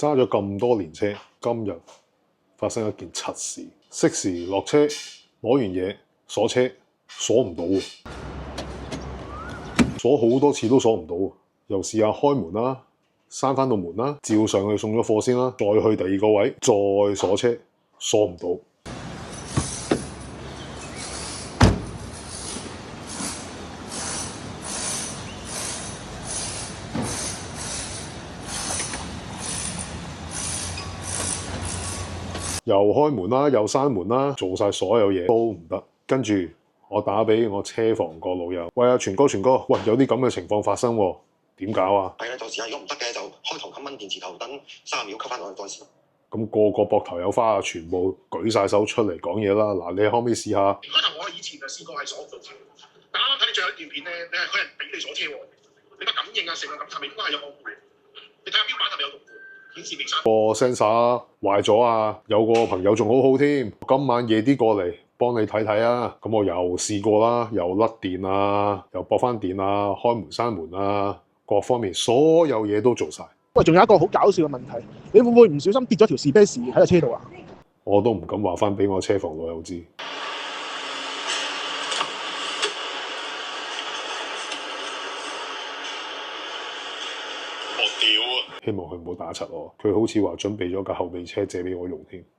揸咗咁多年車，今日發生一件柒事。熄匙落車，攞完嘢鎖車，鎖唔到喎，鎖好多次都鎖唔到喎。又試下開門啦，閂翻到門啦，照上去送咗貨先啦，再去第二個位再鎖車，鎖唔到。又開門啦，又閂門啦，做晒所有嘢都唔得。跟住我打俾我車房個老友，喂，阿全哥，喂，有啲咁嘅情況發生喎，點搞啊？係啦，就試下，如果唔得嘅就開頭冚蚊電池頭，等30秒吸翻落去再試。咁個個膊頭有花啊，全部舉晒手出嚟講嘢啦！嗱，你可唔可以試下？開頭我以前就試過係鎖唔到車，但啱啱睇你最後一段片咧，你係佢係俾你鎖車喎，你個感應啊成個感係咪應該係有個回？你睇下標板係咪有個回？顯示未刪。個 sensor 壞咗啊！有個朋友仲好好添，今晚夜啲過嚟幫你睇睇啊！咁我又試過啦，又甩電啊，又駁翻電啊，開門閂門啊，各方面所有嘢都做晒。喂，仲有一個好搞笑嘅問題，你會唔會唔小心跌咗條士啤士喺個車度啊？我都唔敢話翻俾我車房老友知。我屌啊！希望佢唔好打柒我，佢好似話準備咗架後備車借俾我用添。